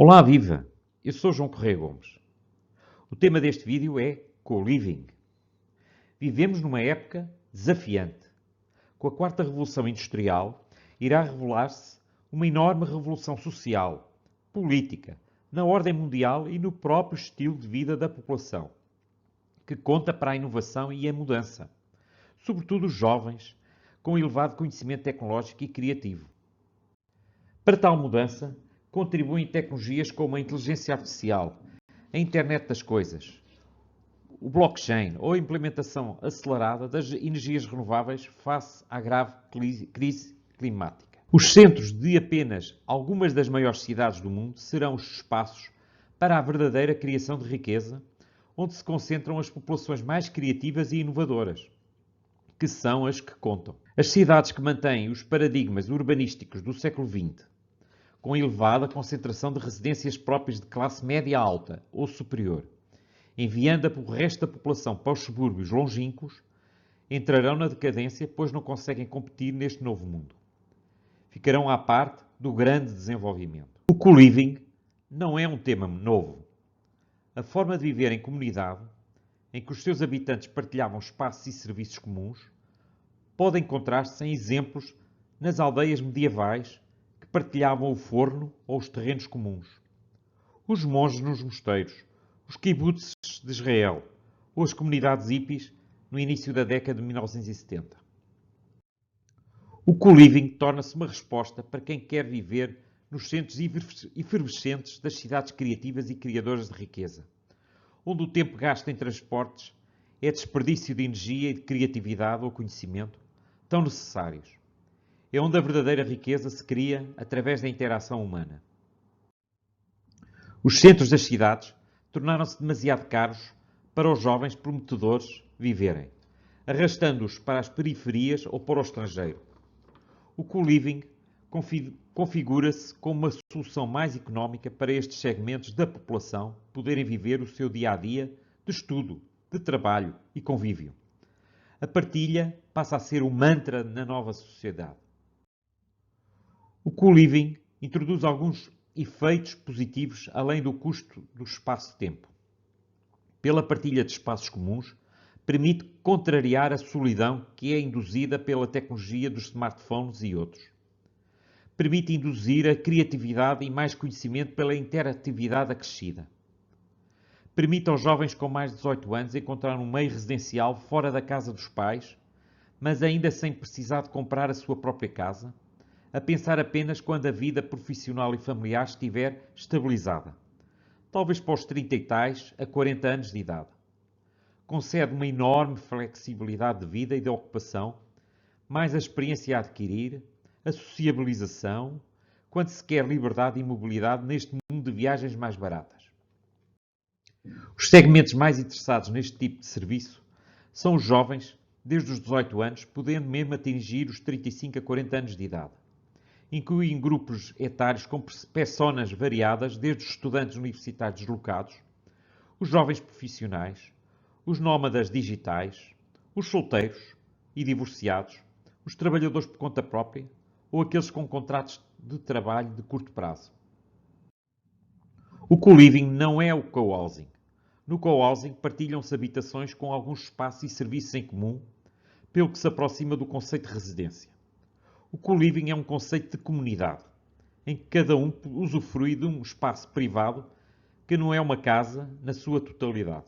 Olá, viva! Eu sou João Correia Gomes. O tema deste vídeo é co-living. Vivemos numa época desafiante. Com a quarta revolução industrial, irá revelar-se uma enorme revolução social, política, na ordem mundial e no próprio estilo de vida da população, que conta para a inovação e a mudança, sobretudo os jovens, com elevado conhecimento tecnológico e criativo. Para tal mudança, contribuem tecnologias como a inteligência artificial, a internet das coisas, o blockchain ou a implementação acelerada das energias renováveis face à grave crise climática. Os centros de apenas algumas das maiores cidades do mundo serão os espaços para a verdadeira criação de riqueza, onde se concentram as populações mais criativas e inovadoras, que são as que contam. As cidades que mantêm os paradigmas urbanísticos do século XX, com elevada concentração de residências próprias de classe média alta ou superior, enviando o resto da população para os subúrbios longínquos, entrarão na decadência, pois não conseguem competir neste novo mundo. Ficarão à parte do grande desenvolvimento. O co-living não é um tema novo. A forma de viver em comunidade, em que os seus habitantes partilhavam espaços e serviços comuns, pode encontrar-se em exemplos nas aldeias medievais que partilhavam o forno ou os terrenos comuns, os monges nos mosteiros, os kibbutz de Israel ou as comunidades hippies no início da década de 1970. O co-living torna-se uma resposta para quem quer viver nos centros efervescentes das cidades criativas e criadoras de riqueza, onde o tempo gasto em transportes é desperdício de energia e de criatividade ou conhecimento tão necessários. É onde a verdadeira riqueza se cria através da interação humana. Os centros das cidades tornaram-se demasiado caros para os jovens prometedores viverem, arrastando-os para as periferias ou para o estrangeiro. O co-living configura-se como uma solução mais económica para estes segmentos da população poderem viver o seu dia-a-dia de estudo, de trabalho e convívio. A partilha passa a ser o mantra na nova sociedade. O co-living introduz alguns efeitos positivos além do custo do espaço-tempo. Pela partilha de espaços comuns, permite contrariar a solidão que é induzida pela tecnologia dos smartphones e outros. Permite induzir a criatividade e mais conhecimento pela interatividade acrescida. Permite aos jovens com mais de 18 anos encontrar um meio residencial fora da casa dos pais, mas ainda sem precisar de comprar a sua própria casa, a pensar apenas quando a vida profissional e familiar estiver estabilizada, talvez para os 30 e tais a 40 anos de idade. Concede uma enorme flexibilidade de vida e de ocupação, mais a experiência a adquirir, a sociabilização, quando se quer liberdade e mobilidade neste mundo de viagens mais baratas. Os segmentos mais interessados neste tipo de serviço são os jovens, desde os 18 anos, podendo mesmo atingir os 35 a 40 anos de idade. Incluem grupos etários com personas variadas, desde os estudantes universitários deslocados, os jovens profissionais, os nómadas digitais, os solteiros e divorciados, os trabalhadores por conta própria ou aqueles com contratos de trabalho de curto prazo. O co-living não é o co-housing. No co-housing partilham-se habitações com alguns espaços e serviços em comum, pelo que se aproxima do conceito de residência. O co-living é um conceito de comunidade, em que cada um usufrui de um espaço privado que não é uma casa na sua totalidade.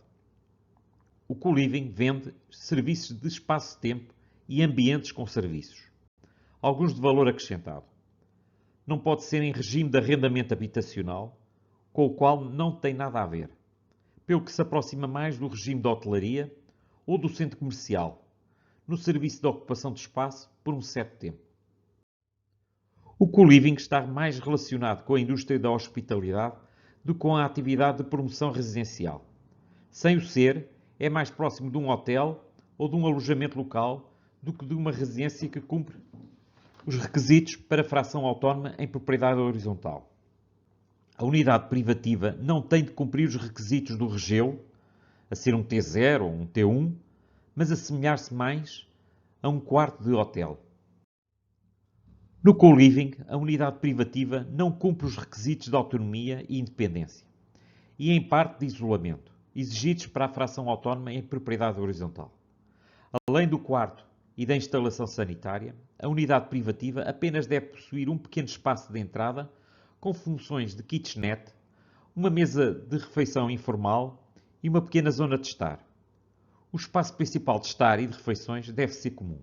O co-living vende serviços de espaço-tempo e ambientes com serviços, alguns de valor acrescentado. Não pode ser em regime de arrendamento habitacional, com o qual não tem nada a ver, pelo que se aproxima mais do regime de hotelaria ou do centro comercial, no serviço de ocupação de espaço por um certo tempo. O co-living está mais relacionado com a indústria da hospitalidade do que com a atividade de promoção residencial. Sem o ser, é mais próximo de um hotel ou de um alojamento local do que de uma residência que cumpre os requisitos para fração autónoma em propriedade horizontal. A unidade privativa não tem de cumprir os requisitos do regeu, a ser um T0 ou um T1, mas assemelhar-se mais a um quarto de hotel. No co-living, a unidade privativa não cumpre os requisitos de autonomia e independência e, em parte, de isolamento, exigidos para a fração autónoma em propriedade horizontal. Além do quarto e da instalação sanitária, a unidade privativa apenas deve possuir um pequeno espaço de entrada com funções de kitchenette, uma mesa de refeição informal e uma pequena zona de estar. O espaço principal de estar e de refeições deve ser comum.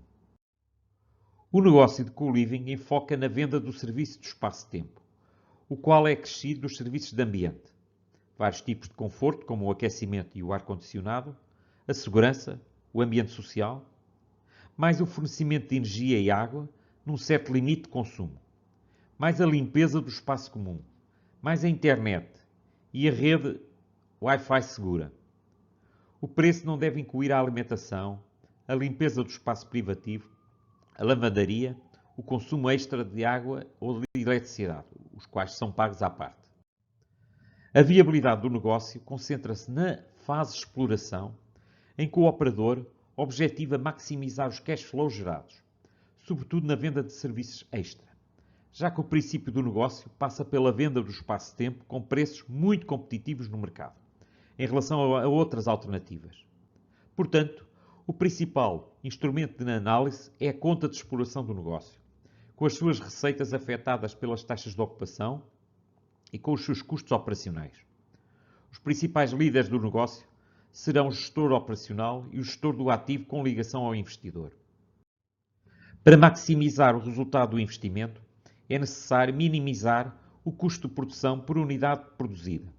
O negócio de co-living enfoca na venda do serviço do espaço-tempo, o qual é acrescido dos serviços de ambiente. Vários tipos de conforto, como o aquecimento e o ar-condicionado, a segurança, o ambiente social, mais o fornecimento de energia e água num certo limite de consumo, mais a limpeza do espaço comum, mais a internet e a rede Wi-Fi segura. O preço não deve incluir a alimentação, a limpeza do espaço privativo, a lavandaria, o consumo extra de água ou de eletricidade, os quais são pagos à parte. A viabilidade do negócio concentra-se na fase de exploração, em que o operador objetiva maximizar os cash flows gerados, sobretudo na venda de serviços extra, já que o princípio do negócio passa pela venda do espaço-tempo com preços muito competitivos no mercado, em relação a outras alternativas. Portanto, o principal instrumento de análise é a conta de exploração do negócio, com as suas receitas afetadas pelas taxas de ocupação e com os seus custos operacionais. Os principais líderes do negócio serão o gestor operacional e o gestor do ativo com ligação ao investidor. Para maximizar o resultado do investimento, é necessário minimizar o custo de produção por unidade produzida.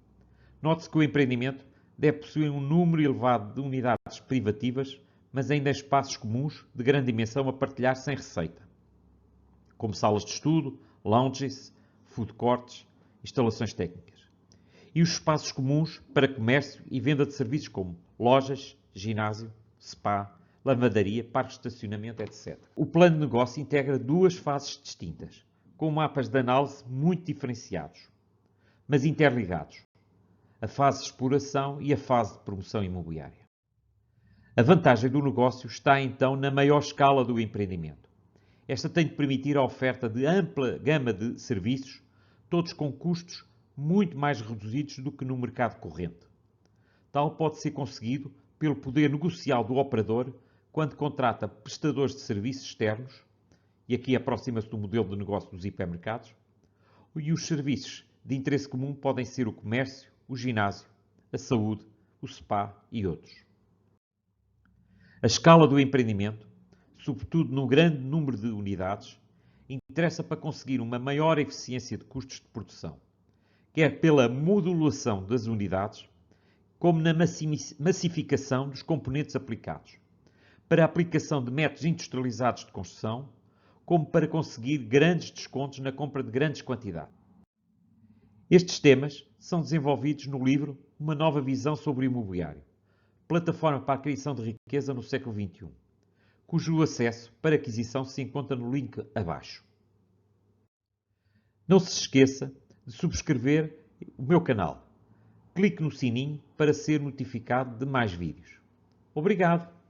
Note-se que o empreendimento deve possuir um número elevado de unidades privativas, mas ainda em espaços comuns de grande dimensão a partilhar sem receita, como salas de estudo, lounges, food courts, instalações técnicas. E os espaços comuns para comércio e venda de serviços como lojas, ginásio, spa, lavandaria, parque de estacionamento, etc. O plano de negócio integra duas fases distintas, com mapas de análise muito diferenciados, mas interligados. A fase de exploração e a fase de promoção imobiliária. A vantagem do negócio está então na maior escala do empreendimento. Esta tem de permitir a oferta de ampla gama de serviços, todos com custos muito mais reduzidos do que no mercado corrente. Tal pode ser conseguido pelo poder negocial do operador quando contrata prestadores de serviços externos, e aqui aproxima-se do modelo de negócio dos hipermercados, e os serviços de interesse comum podem ser o comércio, o ginásio, a saúde, o spa e outros. A escala do empreendimento, sobretudo num grande número de unidades, interessa para conseguir uma maior eficiência de custos de produção, quer pela modulação das unidades, como na massificação dos componentes aplicados, para a aplicação de métodos industrializados de construção, como para conseguir grandes descontos na compra de grandes quantidades. Estes temas são desenvolvidos no livro Uma Nova Visão sobre o Imobiliário, plataforma para a criação de riqueza no século XXI, cujo acesso para aquisição se encontra no link abaixo. Não se esqueça de subscrever o meu canal. Clique no sininho para ser notificado de mais vídeos. Obrigado!